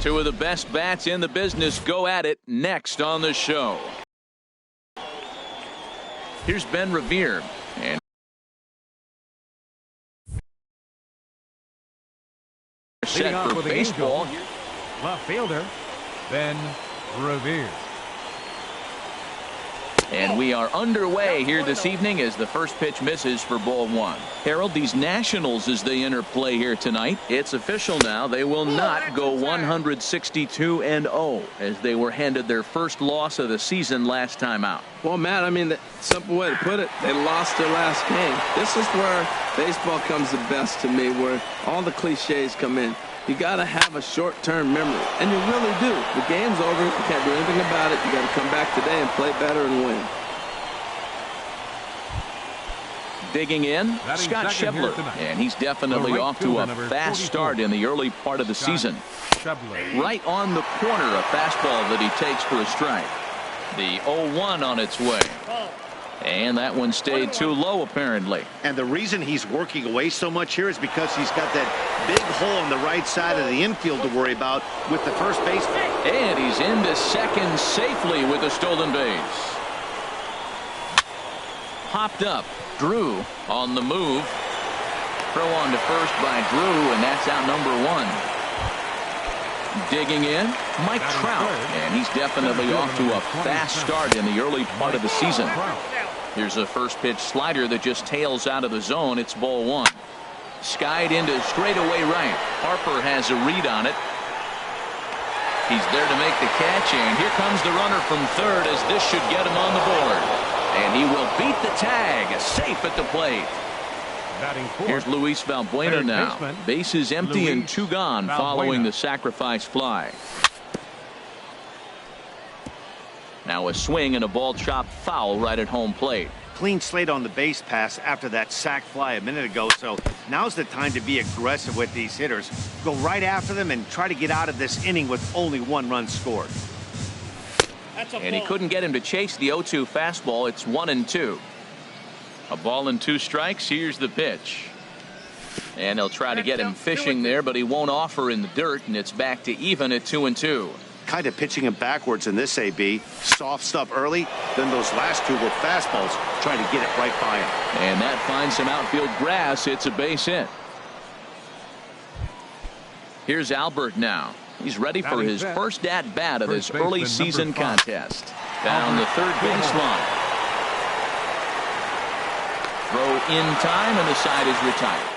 Two of the best bats in the business go at it next on the show. Here's Ben Revere. And set for baseball. Left fielder, Ben Revere. And we are underway here this evening as the first pitch misses for ball one. Harold, these Nationals as they enter play here tonight. It's official now. They will not go 162-0 as they were handed their first loss of the season last time out. Well, Matt, I mean, the simple way to put it, they lost their last game. This is where baseball comes the best to me, where all the cliches come in. You got to have a short-term memory, and you really do. The game's over. You can't do anything about it. You got to come back today and play better and win. Digging in, Scott Schebler, and he's definitely off to a fast start in the early part of the season. Right on the corner, a fastball that he takes for a strike. The 0-1 on its way. And that one stayed too low, apparently. And the reason he's working away so much here is because he's got that big hole on the right side of the infield to worry about with the first baseman. And he's into second safely with a stolen base. Hopped up. Drew on the move. Throw on to first by Drew, and that's out number one. Digging in, Mike Trout, and he's definitely off to a fast start in the early part of the season. Here's a first pitch slider that just tails out of the zone. It's ball one. Skied into straightaway right. Harper has a read on it. He's there to make the catch, and here comes the runner from third as this should get him on the board. And he will beat the tag, safe at the plate. Here's Luis Valbuena now. Bases empty and two gone following the sacrifice fly. Now a swing and a ball chopped foul right at home plate. Clean slate on the base pass after that sac fly a minute ago, so now's the time to be aggressive with these hitters. Go right after them and try to get out of this inning with only one run scored. And he couldn't get him to chase the 0-2 fastball. It's 1-2. A ball and two strikes. Here's the pitch. And they'll try to get him fishing there, but he won't offer in the dirt, and it's back to even at 2-2. Kind of pitching him backwards in this AB. Soft stuff early, then those last two were fastballs, trying to get it right by him. And that finds some outfield grass. It's a base hit. Here's Albert now. He's ready for his first at-bat of this early season contest. Down the third baseline. Throw in time, and the side is retired.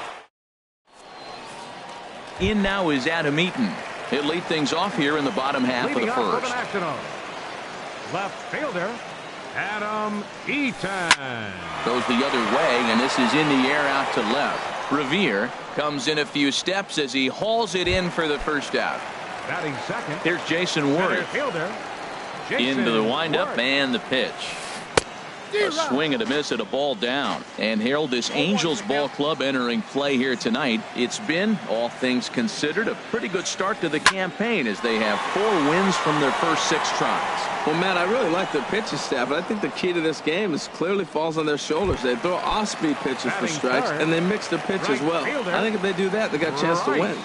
In now is Adam Eaton. He'll lead things off here in the bottom half of the first. Left fielder, Adam Eaton. Goes the other way, and this is in the air out to left. Revere comes in a few steps as he hauls it in for the first out. Batting second. Here's Jason Worth. Into the windup and the pitch. A swing and a miss at a ball down. And Harold, this Angels ball club entering play here tonight. It's been, all things considered, a pretty good start to the campaign as they have 4 wins from their first 6 tries. Well, Matt, I really like their pitching staff, but I think the key to this game is clearly falls on their shoulders. They throw off-speed pitches for strikes, and they mix their pitch as well. I think if they do that, they got a chance to win.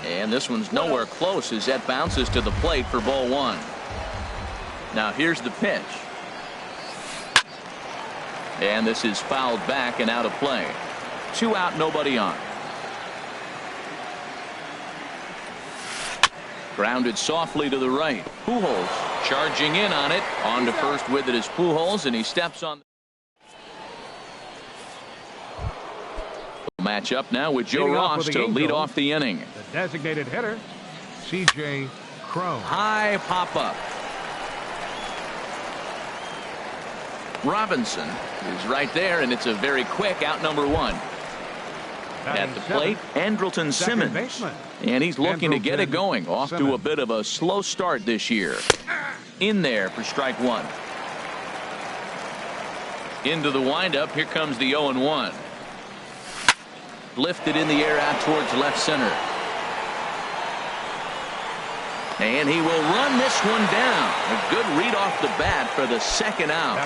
And this one's nowhere close as that bounces to the plate for ball one. Now here's the pitch. And this is fouled back and out of play. 2 out, nobody on. Grounded softly to the right. Pujols charging in on it. On to first with it is Pujols, and he steps on. Match up now with Joe Ross to lead off the inning. The designated hitter, C.J. Cron. High pop up. Robinson is right there, and it's a very quick out number 1. At the plate, Andrelton Simmons. And he's looking to get it going. Off to a bit of a slow start this year. In there for strike 1. Into the windup. Here comes the 0-1. Lifted in the air out towards left center. And he will run this one down. A good read off the bat for the second out.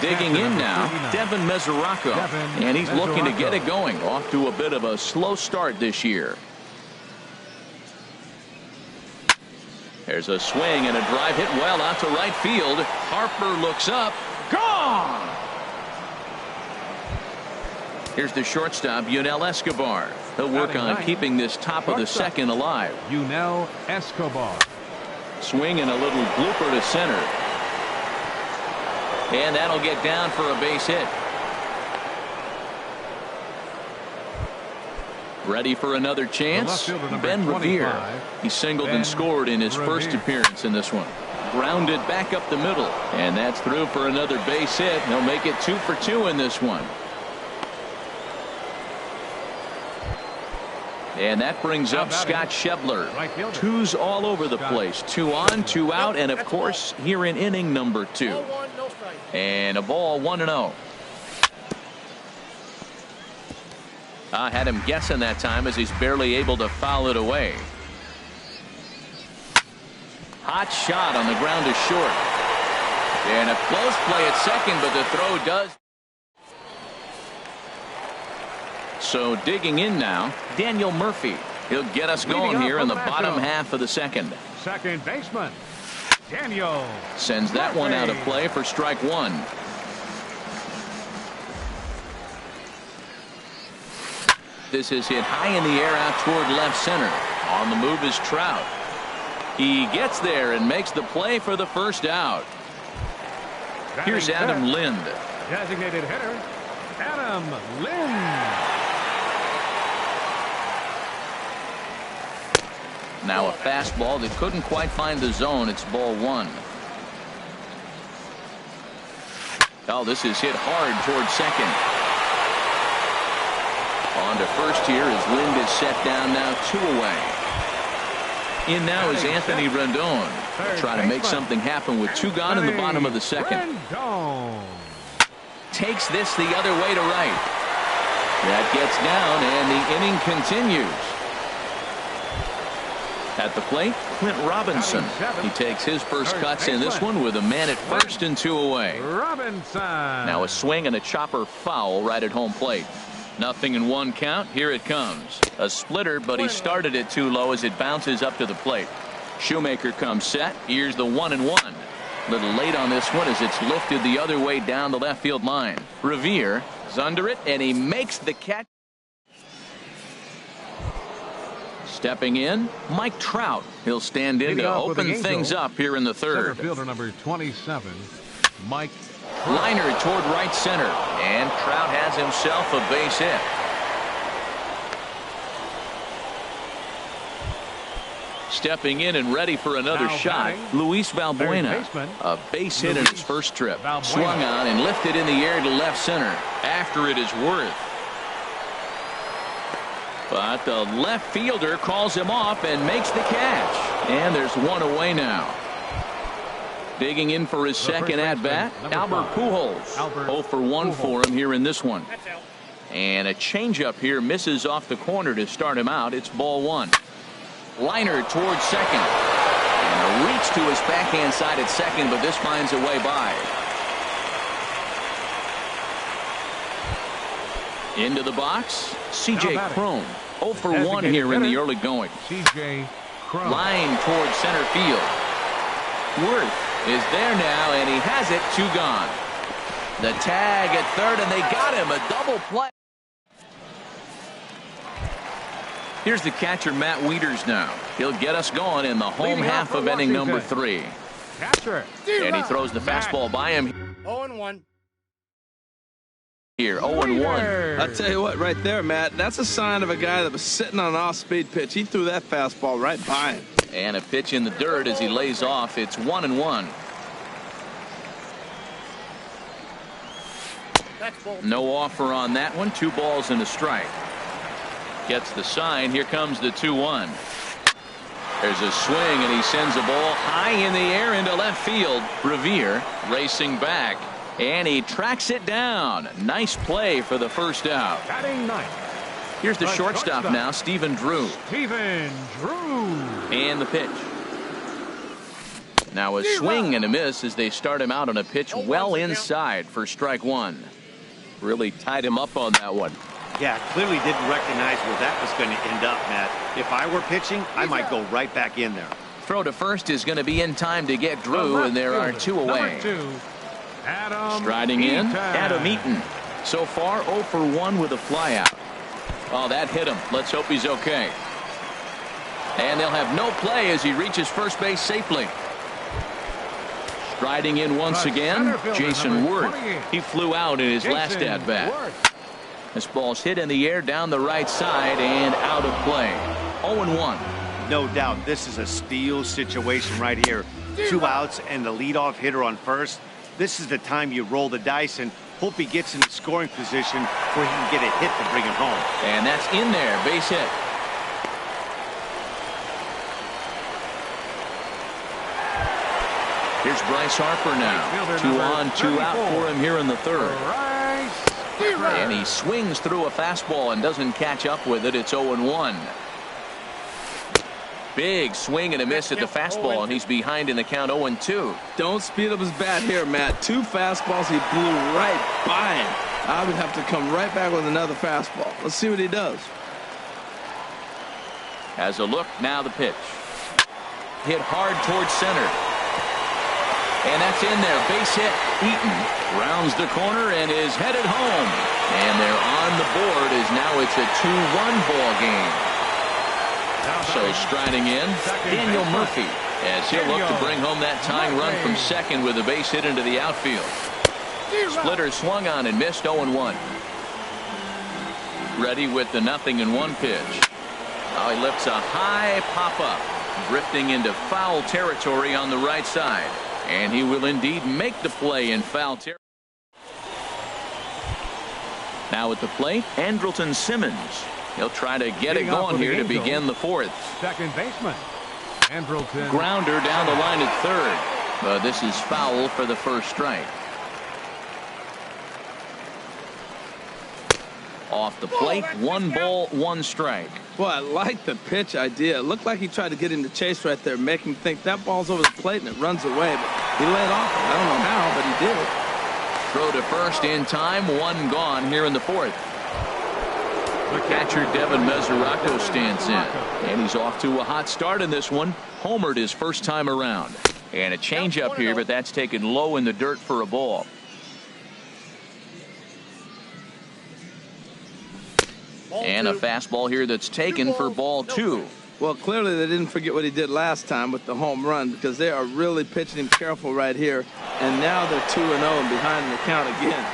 Digging in now, Devin Mesoraco. And he's looking to get it going. Off to a bit of a slow start this year. There's a swing and a drive hit well out to right field. Harper looks up. Gone! Here's the shortstop, Yunel Escobar. He'll work on keeping this top of the second alive. Yunel Escobar. Swing and a little blooper to center. And that'll get down for a base hit. Ready for another chance? Ben Revere. He singled and scored in his first appearance in this one. Grounded back up the middle. And that's through for another base hit. He'll make it 2 for 2 in this one. And that brings up Scott Schebler. Twos all over the place. 2 on, 2 out, and of course here in inning number 2. And a ball 1-0. I had him guessing that time as he's barely able to foul it away. Hot shot on the ground to short. And a close play at second, but the throw does. So digging in now, Daniel Murphy. He'll get us going here in the bottom half of the second. Second baseman, Daniel. Sends that one out of play for strike 1. This is hit high in the air out toward left center. On the move is Trout. He gets there and makes the play for the first out. Here's Adam Lind. Designated hitter, Adam Lind. Now a fastball that couldn't quite find the zone. It's ball 1. Oh, this is hit hard toward second. On to first here as Lind is set down now 2 away. In now is Anthony Rendon. Trying to make something happen with 2 gone in the bottom of the second. Takes this the other way to right. That gets down and the inning continues. At the plate, Clint Robinson. He takes his first cuts in this one with a man at first and 2 away. Robinson. Now a swing and a chopper foul right at home plate. Nothing in 1 count. Here it comes. A splitter, but he started it too low as it bounces up to the plate. Shoemaker comes set. Here's the 1-1. A little late on this one as it's lifted the other way down the left field line. Revere is under it, and he makes the catch. Stepping in, Mike Trout. He'll stand in to open things up here in the third. Center fielder number 27, Mike. Liner toward right center, and Trout has himself a base hit. Stepping in and ready for another shot, Luis Valbuena. A base hit in his first trip. Swung on and lifted in the air to left center. After it is Worth. But the left fielder calls him off and makes the catch. And there's 1 away now. Digging in for his second at-bat, Albert Pujols. 0 for 1 for him here in this one. And a changeup here misses off the corner to start him out. It's ball 1. Liner towards second. And a reach to his backhand side at second, but this finds a way by. Into the C.J. C.J. Cron. 0 for 1 here in the early going. C.J. Cron. Line towards center field. Worth is there now, and he has it. 2 gone. The tag at third, and they got him. A double play. Here's the catcher, Matt Wieters now. He'll get us going in the home half of inning number 3. Catcher. And he throws the fastball by him. 0-1. Here, 0-1. I'll tell you what, right there, Matt, that's a sign of a guy that was sitting on an off-speed pitch. He threw that fastball right by him. And a pitch in the dirt as he lays off. It's 1-1. No offer on that one. 2 balls and a strike. Gets the sign. Here comes the 2-1. There's a swing, and he sends a ball high in the air into left field. Revere racing back, and he tracks it down. Nice play for the first out. Batting ninth. Here's the shortstop now, Stephen Drew. Stephen Drew. And the pitch. Now a swing and a miss as they start him out on a pitch well inside for strike 1. Really tied him up on that one. Yeah, clearly didn't recognize where that was going to end up, Matt. If I were pitching, I might go right back in there. Throw to first is going to be in time to get Drew, and there are 2 away. Striding in, Adam Eaton. So far, 0 for 1 with a flyout. Oh, that hit him. Let's hope he's okay. And they'll have no play as he reaches first base safely. Striding in once again, Jason Worth. He flew out in his last at-bat. This ball's hit in the air down the right side and out of play. 0-1. No doubt this is a steal situation right here. 2 outs and the leadoff hitter on first. This is the time you roll the dice and hope he gets in the scoring position where he can get a hit to bring him home. And that's in there, base hit. Here's Bryce Harper now. 2 on, 2 out for him here in the third. And he swings through a fastball and doesn't catch up with it. It's 0-1. Big swing and a miss at the fastball, and he's behind in the count 0-2. Don't speed up his bat here, Matt. 2 fastballs, he blew right by him. I would have to come right back with another fastball. Let's see what he does. Has a look, now the pitch. Hit hard towards center. And that's in there, base hit. Eaton rounds the corner and is headed home. And they're on the board as now it's a 2-1 ball game. So striding in, Daniel Murphy, as he'll look to bring home that tying run from second with a base hit into the outfield. Splitter swung on and missed. 0-1. Ready with the 0-1 pitch. Oh, he lifts a high pop-up, drifting into foul territory on the right side. And he will indeed make the play in foul territory. Now at the plate, Andrelton Simmons. He'll try to get it going here to begin the fourth. Second baseman, Andrelton. Grounder down the line at third. But this is foul for the first strike. Off the plate, 1 ball, 1 strike. Boy, I like the pitch idea. It looked like he tried to get into chase right there, make him think that ball's over the plate and it runs away. But he laid off it. I don't know how, but he did it. Throw to first in time, 1 gone here in the fourth. Catcher Devin Mesoraco stands in, and he's off to a hot start in this one. Homered his first time around. And a changeup here, but that's taken low in the dirt for a ball. And a fastball here that's taken for ball 2. Well, clearly they didn't forget what he did last time with the home run, because they are really pitching him careful right here. And now they're 2-0 and behind in the count again.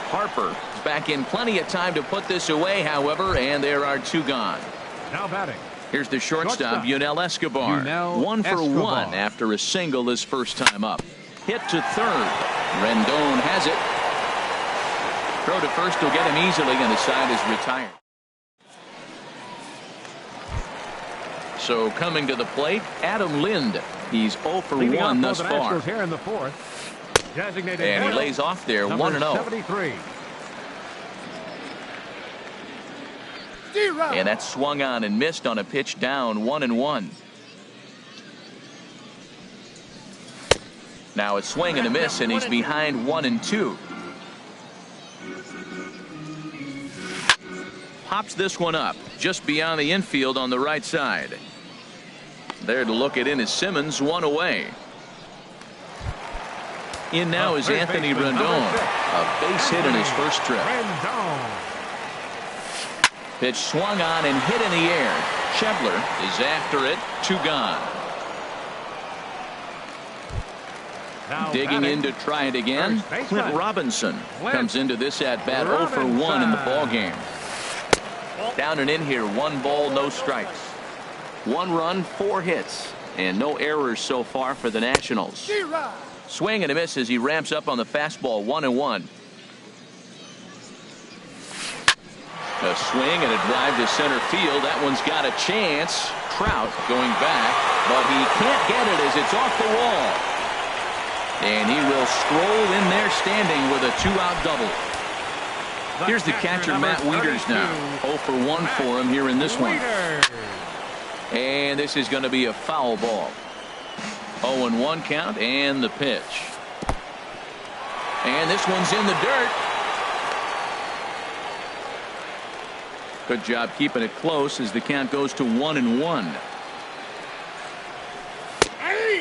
Harper is back in plenty of time to put this away, however, and there are 2 gone. Now batting. Here's the shortstop, Yunel Escobar. 1 for 1 after a single his first time up. Hit to third. Rendon has it. Throw to first will get him easily, and the side is retired. So coming to the plate, Adam Lind. He's 0 for 1 thus far. Here in the fourth. Designated and he lays off there, 1-0. And that's swung on and missed on a pitch down, 1-1. Now a swing and a miss, and he's behind 1-2. Pops this one up just beyond the infield on the right side. There to look it in is Simmons, 1 away. In now is Anthony Rendon. A base hit in his first trip. Pitch swung on and hit in the air. Schebler is after it. 2 gone. Digging in to try it again. Clint Robinson comes into this at bat 0 for 1 in the ball game. Down and in here, 1 ball, no strikes. 1 run, 4 hits, and no errors so far for the Nationals. Swing and a miss as he ramps up on the fastball, 1-1. A swing and a drive to center field. That one's got a chance. Trout going back, but he can't get it as it's off the wall. And he will stroll in there standing with a 2-out double. Here's the catcher, Matt Wieters now. 0 for 1 for him here in this one. And this is going to be a foul ball. 0-1 count and the pitch. And this one's in the dirt. Good job keeping it close as the count goes to 1-1.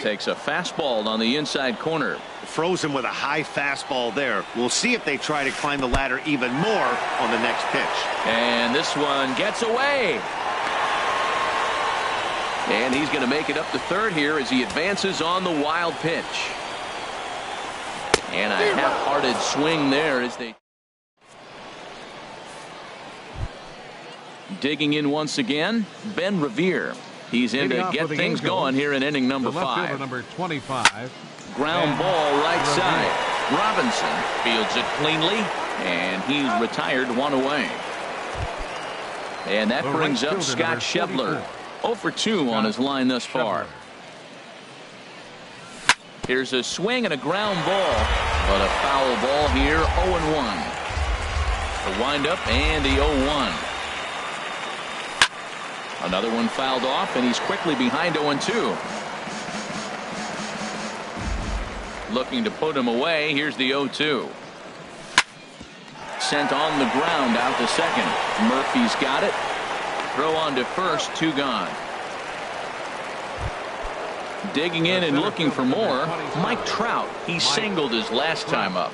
Takes a fastball on the inside corner. Frozen with a high fastball there. We'll see if they try to climb the ladder even more on the next pitch. And this one gets away. And he's going to make it up to third here as he advances on the wild pitch. And a half-hearted swing there as they... Digging in once again, Ben Revere. He's in to get things going here in inning number 5. Number 25. Ground ball right side. Robinson fields it cleanly, and he's retired, 1 away. And that brings up Scott Schebler. 0 for 2 on his line thus far. Here's a swing and a ground ball, but a foul ball here, 0-1. The windup and the 0-1. Another one fouled off, and he's quickly behind 0-2. Looking to put him away. Here's the 0-2. Sent on the ground out to second. Murphy's got it. Throw on to first, 2 gone. Digging in and looking for more, Mike Trout. He singled his last time up.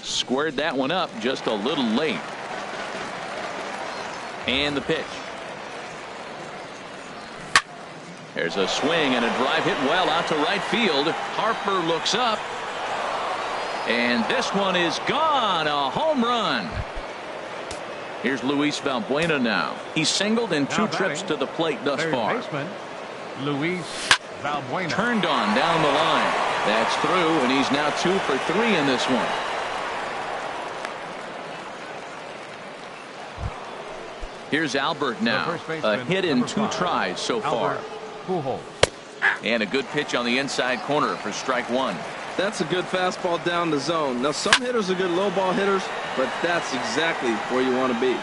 Squared that one up just a little late. And the pitch. There's a swing and a drive hit well out to right field. Harper looks up. And this one is gone. A home run. Here's Luis Valbuena now. He's singled in 2 trips to the plate thus far. Luis Valbuena. Turned on down the line. That's through, and he's now 2 for 3 in this one. Here's Albert now. A hit in 2 tries so far. And a good pitch on the inside corner for strike 1. That's a good fastball down the zone. Now, some hitters are good low ball hitters, but that's exactly where you want to be.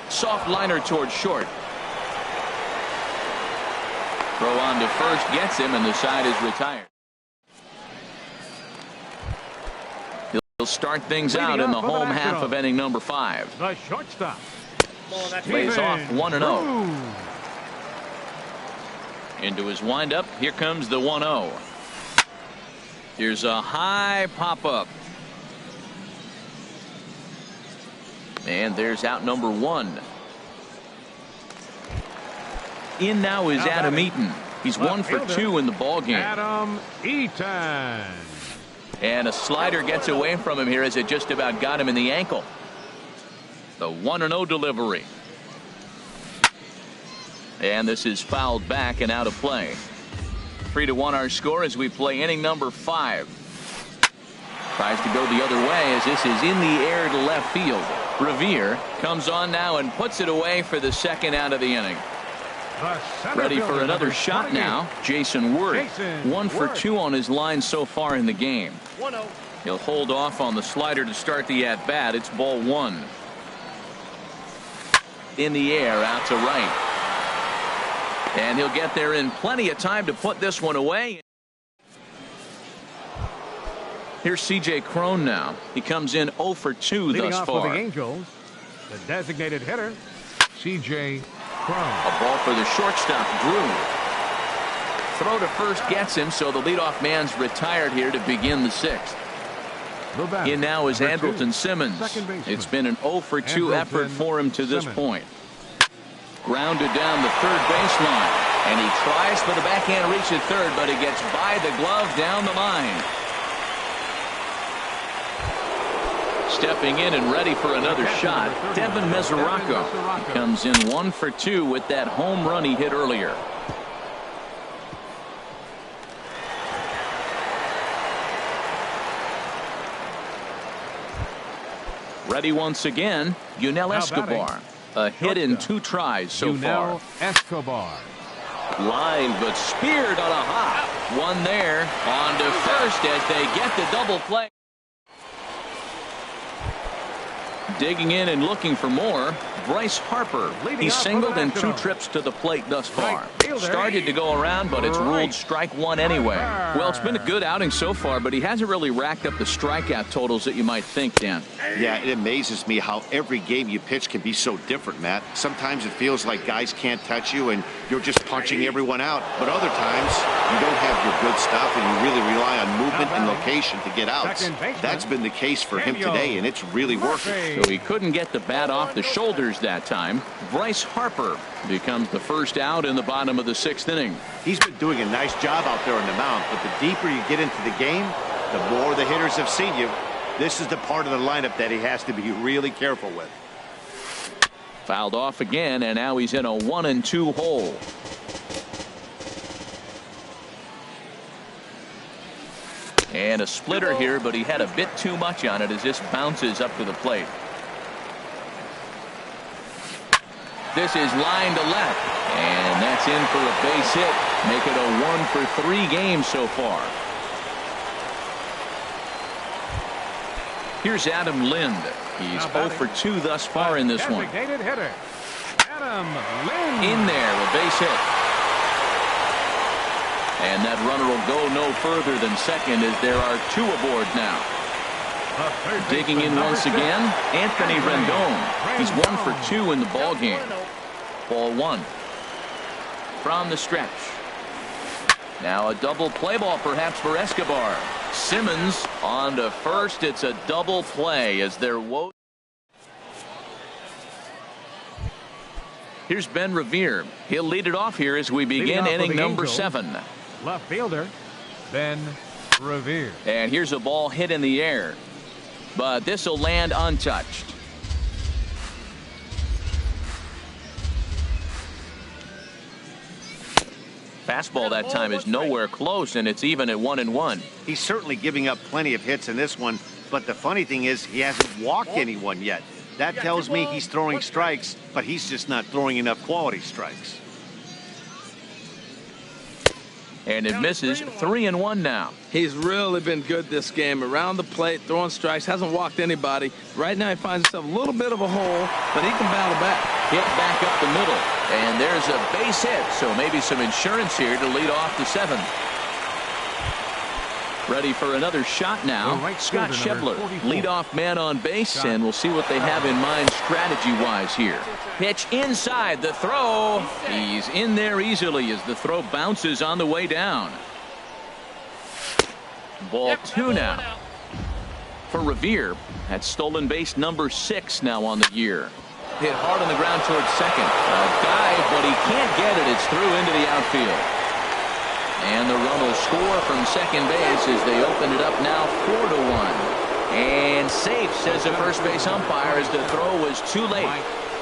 Soft liner towards short. Throw on to first gets him, and the side is retired. He'll start things out in the home half of inning number 5. The shortstop. Lays off 1-0. Into his windup. Here comes the 1-0. Here's a high pop-up. And there's out number 1. In now is Adam Eaton. He's 1 for 2 in the ball game. Adam Eaton. And a slider gets away from him here as it just about got him in the ankle. The 1-0 delivery. And this is fouled back and out of play. 3-1 our score as we play inning number 5. Tries to go the other way as this is in the air to left field. Revere comes on now and puts it away for the second out of the inning. Ready for another shot now. Jason Ward. 1 for 2 on his line so far in the game. He'll hold off on the slider to start the at-bat. It's ball 1. In the air out to right. And he'll get there in plenty of time to put this one away. Here's C.J. Cron now. He comes in 0 for 2 thus far. For the Angels, the designated hitter, C.J. Cron. A ball for the shortstop, Drew. Throw to first gets him, so the leadoff man's retired here to begin the 6th. In now is Andrelton Simmons. It's been an 0 for 2 effort for him to this point. Grounded down the third baseline. And he tries for the backhand reach at third, but he gets by the glove down the line. Stepping in and ready for another shot, Devin Mesoraco. He comes in 1 for 2 with that home run he hit earlier. Ready once again, Yunel Escobar. A hit in 2 tries so far. Escobar. Line, but speared on a hop. One there. On to first as they get the double play. Digging in and looking for more, Bryce Harper. He's singled in 2 trips to the plate thus far. Started to go around, but it's ruled strike 1 anyway. Well, it's been a good outing so far, but he hasn't really racked up the strikeout totals that you might think, Dan. Yeah, it amazes me how every game you pitch can be so different, Matt. Sometimes it feels like guys can't touch you and you're just punching everyone out. But other times, you don't have your good stuff and you really rely on movement and location to get outs. That's been the case for him today, and it's really working. So he couldn't get the bat off the shoulders that time. Bryce Harper becomes the first out in the bottom of the 6th inning. He's been doing a nice job out there on the mound, but the deeper you get into the game, the more the hitters have seen you. This is the part of the lineup that he has to be really careful with. Fouled off again, and now he's in a 1-2 hole. And a splitter here, but he had a bit too much on it as this bounces up to the plate. This is line to left, and that's in for a base hit. Make it a 1-for-3 game so far. Here's Adam Lind. He's 0 for 2 thus far in this one. Designated hitter, Adam Lind. In there, a base hit. And that runner will go no further than second as there are 2 aboard now. Digging in once again, Anthony Rendon. He's 1 for 2 in the ball game. Ball 1. From the stretch. Now a double play ball perhaps for Escobar. Simmons on to first. It's a double play as they're Here's Ben Revere. He'll lead it off here as we begin inning number 7. Left fielder, Ben Revere. And here's a ball hit in the air, but this will land untouched. Fastball that time is nowhere close, and it's even at 1-1. He's certainly giving up plenty of hits in this one, but the funny thing is he hasn't walked anyone yet. That tells me he's throwing strikes, but he's just not throwing enough quality strikes. And it misses. 3-1 now. He's really been good this game. Around the plate, throwing strikes, hasn't walked anybody. Right now he finds himself a little bit of a hole, but he can battle back. Hit back up the middle. And there's a base hit, so maybe some insurance here to lead off the 7th. Ready for another shot now. Scott Schebler, leadoff man on base, and we'll see what they have in mind strategy-wise here. Pitch inside, the throw. He's in there easily as the throw bounces on the way down. Ball 2 now. For Revere, that's stolen base number 6 now on the year. Hit hard on the ground towards second. A dive, but he can't get it. It's through into the outfield. And the run will score from second base as they open it up now 4-1. And safe, says the first base umpire, as the throw was too late.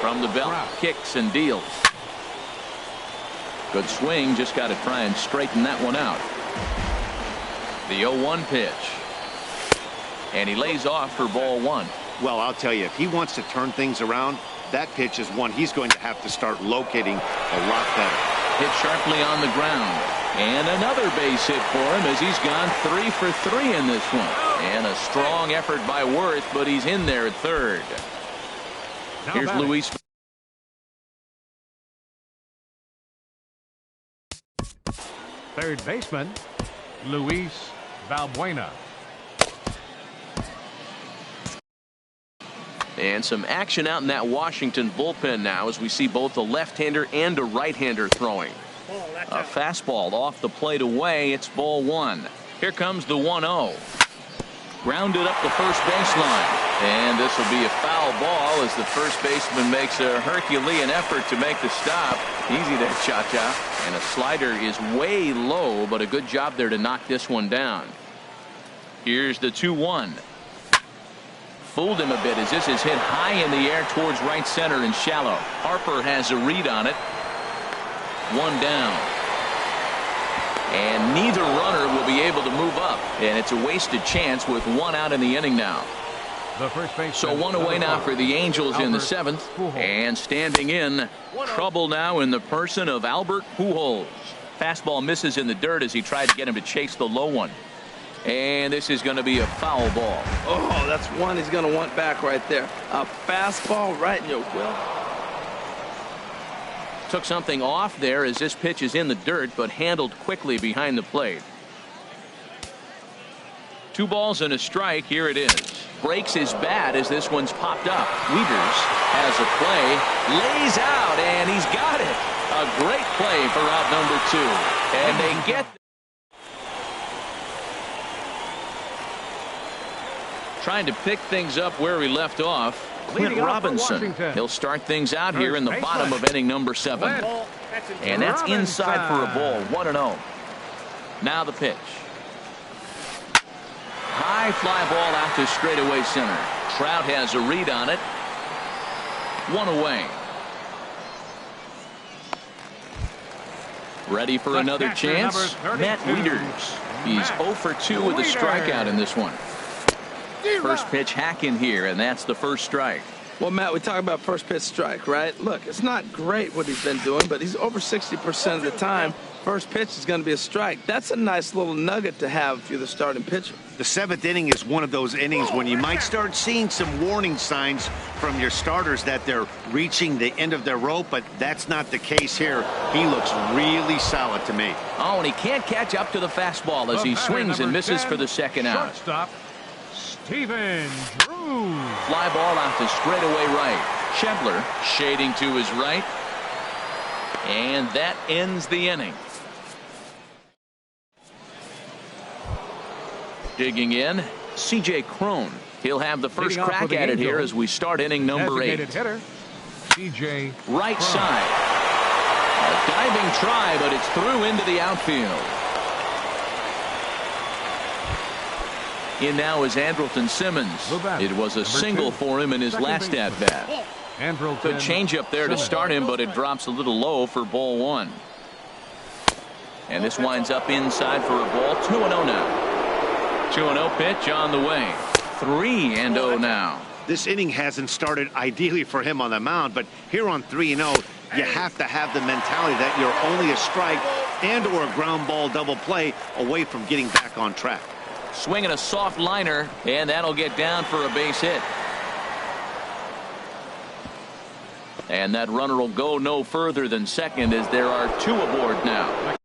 From the belt, kicks and deals. Good swing, just got to try and straighten that one out. The 0-1 pitch. And he lays off for ball 1. Well, I'll tell you, if he wants to turn things around, that pitch is one he's going to have to start locating a lot better. Hit sharply on the ground. And another base hit for him as he's gone 3 for 3 in this one. And a strong effort by Worth, but he's in there at third. Here's Luis. Third baseman, Luis Valbuena. And some action out in that Washington bullpen now as we see both a left-hander and a right-hander throwing. A fastball off the plate away. It's ball 1. Here comes the 1-0. Grounded up the first baseline. And this will be a foul ball as the first baseman makes a Herculean effort to make the stop. Easy there, Cha-Cha. And a slider is way low, but a good job there to knock this one down. Here's the 2-1. Fooled him a bit as this is hit high in the air towards right center and shallow. Harper has a read on it. 1 down. And neither runner will be able to move up. And it's a wasted chance with 1 out in the inning now. So 1 away now for the Angels in the 7th. And standing in, trouble now in the person of Albert Pujols. Fastball misses in the dirt as he tried to get him to chase the low one. And this is going to be a foul ball. Oh, that's one he's going to want back right there. A fastball right in your will. took something off there as this pitch is in the dirt, but handled quickly behind the plate. 2 balls and a strike. Here it is. Breaks his bat as this one's popped up. Wieters has a play, lays out, and he's got it. A great play for out number 2. And they get... Trying to pick things up where we left off. Clint Robinson. He'll start things out here in the bottom of inning number 7. And that's inside for a ball. 1-0. Now the pitch. High fly ball out to straightaway center. Trout has a read on it. 1 away. Ready for another chance. Matt Wieters. He's 0 for 2 with a strikeout in this one. First pitch hack in here, and that's the first strike. Well, Matt, we talk about first pitch strike, right? Look, it's not great what he's been doing, but he's over 60% of the time. First pitch is going to be a strike. That's a nice little nugget to have if you're the starting pitcher. The 7th inning is one of those innings when you might start seeing some warning signs from your starters that they're reaching the end of their rope, but that's not the case here. He looks really solid to me. Oh, and he can't catch up to the fastball as he swings and misses for the second out. Shortstop, Stephen Drew. Fly ball out to straightaway right. Schebler shading to his right. And that ends the inning. Digging in, C.J. Cron. He'll have the first crack at it here as we start inning number 8. Hitter, C.J. Right side. A diving try, but it's through into the outfield. In now is Andrelton Simmons. It was a single for him in his last at-bat. Good changeup there to start him, but it drops a little low for ball 1. And this winds up inside for a ball. 2-0 now. 2-0 pitch on the way. 3-0 now. This inning hasn't started ideally for him on the mound, but here on 3-0, you have to have the mentality that you're only a strike and or a ground ball double play away from getting back on track. Swinging a soft liner, and that'll get down for a base hit. And that runner will go no further than second as there are 2 aboard now.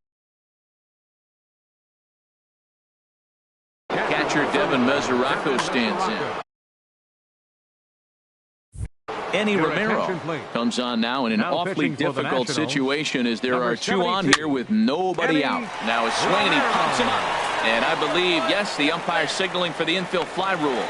Catcher Devin Mesoraco stands in. Eddie Romero comes on now in an awfully difficult situation as there are 2 on here with nobody out. Now a swing and he pops him up. And I believe, yes, the umpire signaling for the infield fly rule.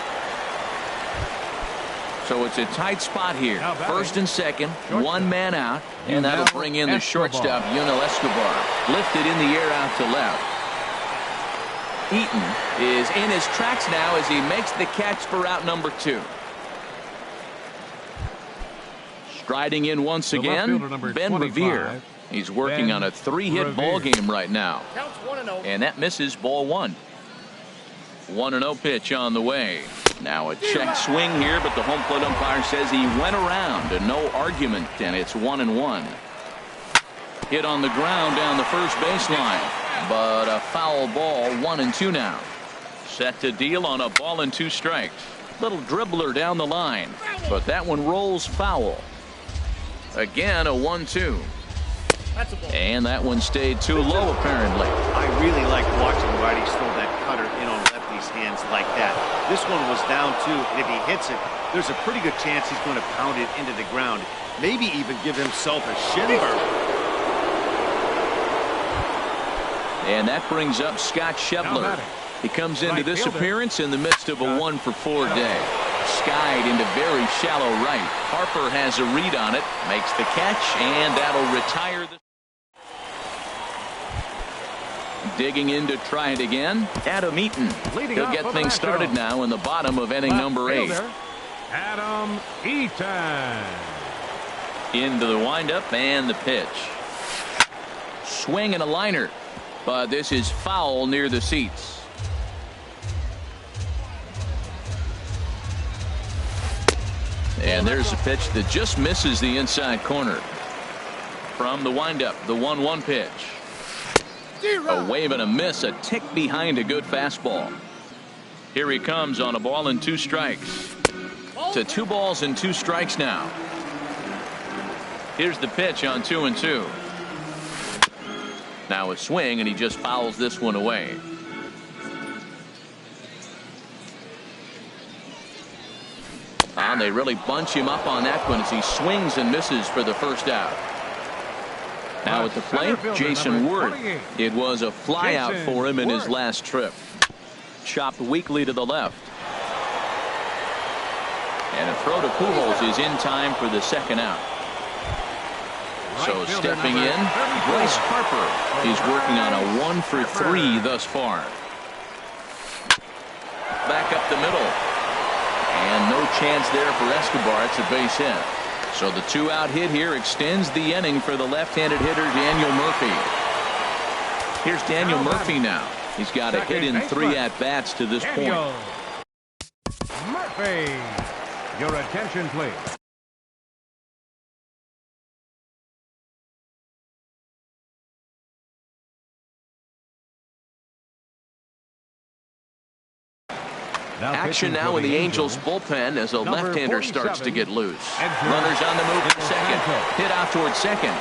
So it's a tight spot here. First and second, 1 man out, and that'll bring in the shortstop, Yunel Escobar. Lifted in the air out to left. Eaton is in his tracks now as he makes the catch for out number 2. Striding in once again, Ben Revere. He's working on a 3-hit ball game right now. And that misses ball 1. 1-0 pitch on the way. Now a check swing here, but the home plate umpire says he went around and no argument, and it's 1-1. Hit on the ground down the first baseline, but a foul ball. 1-2 now. Set to deal on a ball and 2 strikes. Little dribbler down the line, but that one rolls foul. Again a 1-2. And that one stayed too low apparently. I really like watching righties throw that cutter in on lefties' hands like that. This one was down 2, and if he hits it, there's a pretty good chance he's going to pound it into the ground. Maybe even give himself a shin burn. And that brings up Scott Schebler. He comes into this appearance in the midst of a 1-for-4 day. Skied into very shallow right. Harper has a read on it, makes the catch, and that'll retire the... Digging in to try it again, Adam Eaton. He'll get things started now in the bottom of inning number 8. Adam Eaton. Into the windup and the pitch. Swing and a liner, but this is foul near the seats. And there's a pitch that just misses the inside corner. From the windup, the 1-1 pitch. A wave and a miss, a tick behind a good fastball. Here he comes on a ball and 2 strikes. To 2 balls and 2 strikes now. Here's the pitch on 2-2. Now a swing, and he just fouls this one away. They really bunch him up on that one as he swings and misses for the first out. Now at the plate, Jason Worth. It was a flyout for him in his last trip. Chopped weakly to the left. And a throw to Pujols is in time for the second out. So stepping in, Bryce Harper. He's working on a 1 for 3 thus far. Back up the middle. And no chance there for Escobar. It's a base hit. So the 2-out hit here extends the inning for the left-handed hitter Daniel Murphy. Here's Daniel Murphy now. He's got a hit in 3 at-bats to this point. Murphy, your attention please. Action now in the Angels bullpen as a left-hander starts to get loose. Runners on the move at second. Hit out towards second.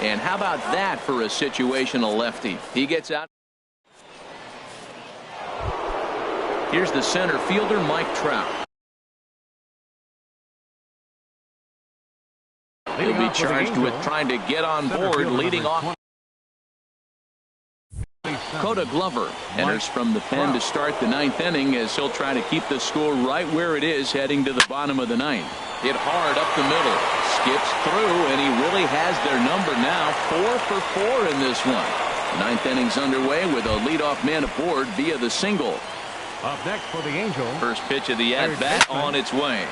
And how about that for a situational lefty? He gets out. Here's the center fielder, Mike Trout. He'll be charged with trying to get on board, leading off. Coda Glover enters from the pen to start the 9th inning as he'll try to keep the score right where it is heading to the bottom of the 9th. Hit hard up the middle. Skips through, and he really has their number now. 4 for 4 in this one. 9th inning's underway with a leadoff man aboard via the single. Up next for the Angels. First pitch of the at-bat on its way.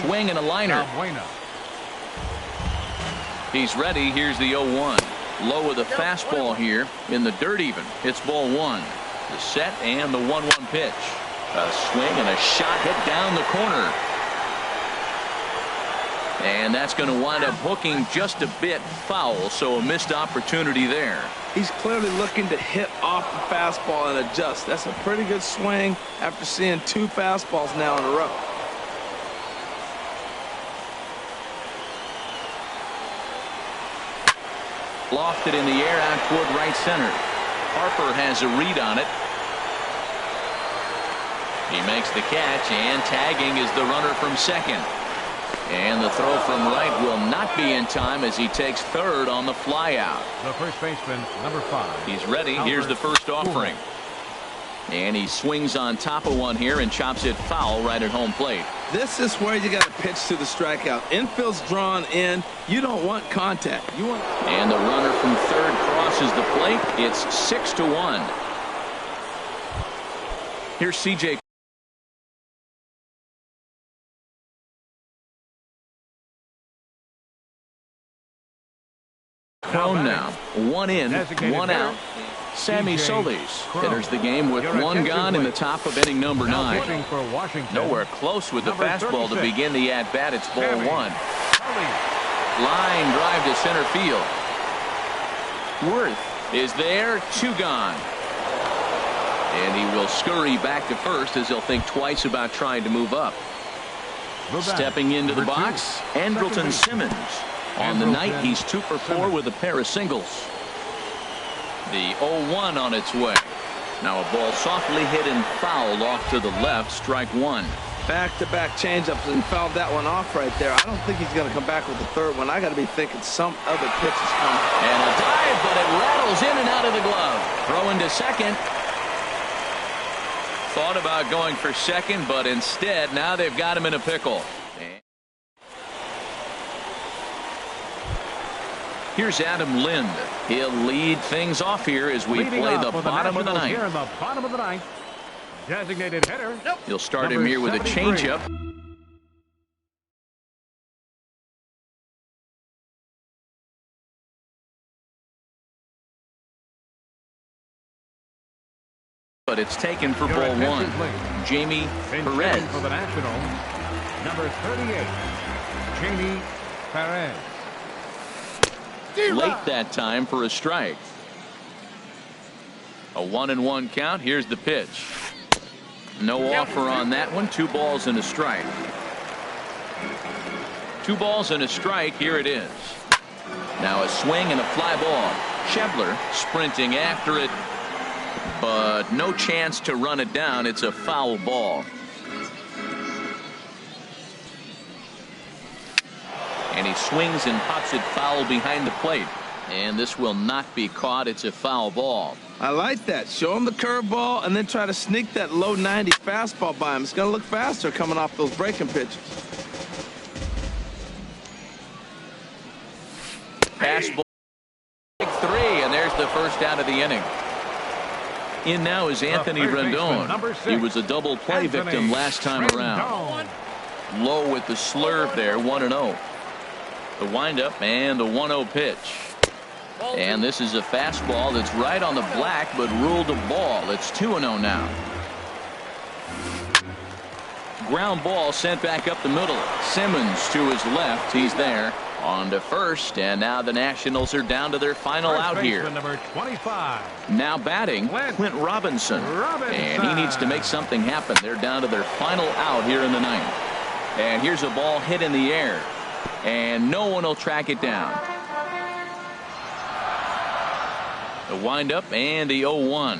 Swing and a liner. He's ready. Here's the 0-1. Low with a fastball here in the dirt even. It's ball 1. The set and the 1-1 pitch. A swing and a shot hit down the corner. And that's going to wind up hooking just a bit foul, so a missed opportunity there. He's clearly looking to hit off the fastball and adjust. That's a pretty good swing after seeing 2 fastballs now in a row. Lofted in the air out toward right center. Harper has a read on it. He makes the catch, and tagging is the runner from second. And the throw from right will not be in time as he takes third on the flyout. The first baseman, number 5. He's ready. Here's the first offering. And he swings on top of one here and chops it foul right at home plate. This is where you got to pitch to the strikeout. Infield's drawn in. You don't want contact. You want. And the runner from third crosses the plate. It's 6-1. Here's CJ. Crone now. 1 in, 1 out. Sammy Solis enters the game with 1 gone in the top of inning number 9. Nowhere close with the fastball to begin the at-bat. It's ball 1. Line drive to center field. Worth is there. 2 gone. And he will scurry back to first as he'll think twice about trying to move up. Stepping into the box, Andrelton Simmons. On the night, he's 2 for 4 with a pair of singles. The 0-1 on its way. Now a ball softly hit and fouled off to the left. Strike 1. Back-to-back changeups and fouled that one off right there. I don't think he's going to come back with the third one. I got to be thinking some other pitch is coming. And a dive, but it rattles in and out of the glove. Throw into second. Thought about going for second, but instead now they've got him in a pickle. Here's Adam Lind. He'll lead things off here as we play the bottom of the 9th. Here in the bottom of the 9th. Designated hitter. He'll start him here with a changeup. But it's taken for ball 1. Jamie Perez. For the National, number 38, Jamie Perez. Late that time for a strike. A 1-1 count. Here's the pitch. No offer on that one. 2 balls and a strike. 2 balls and a strike. Here it is. Now a swing and a fly ball. Schebler sprinting after it, but no chance to run it down. It's a foul ball. And he swings and pops it foul behind the plate. And this will not be caught. It's a foul ball. I like that. Show him the curveball and then try to sneak that low 90 fastball by him. It's going to look faster coming off those breaking pitches. Fastball. 3, and there's the first out of the inning. In now is Anthony Rendon. He was a double play victim last time around. Low with the slurve there, 1-0. The windup and the 1-0 pitch. And this is a fastball that's right on the black, but ruled a ball. It's 2-0 now. Ground ball sent back up the middle. Simmons to his left. He's there. On to first, and now the Nationals are down to their final out here. Number 25. Now batting, Clint Robinson. And he needs to make something happen. They're down to their final out here in the 9th. And here's a ball hit in the air. And no one will track it down. The windup and the 0-1.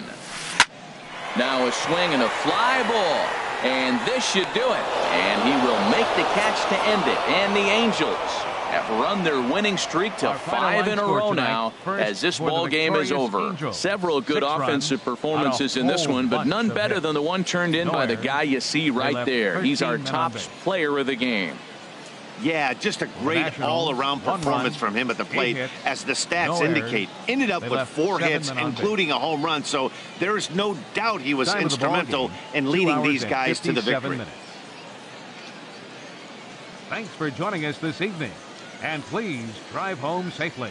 Now a swing and a fly ball. And this should do it. And he will make the catch to end it. And the Angels have run their winning streak to 5 in a row now as this ball game is over. Several good offensive performances in this one, but none better than the one turned in by the guy you see right there. He's our top player of the game. Yeah, just a great all-around performance from him at the plate, as the stats indicate. Ended up with 4 hits, including a home run, so there is no doubt he was instrumental in leading these guys to the victory. Thanks for joining us this evening, and please drive home safely.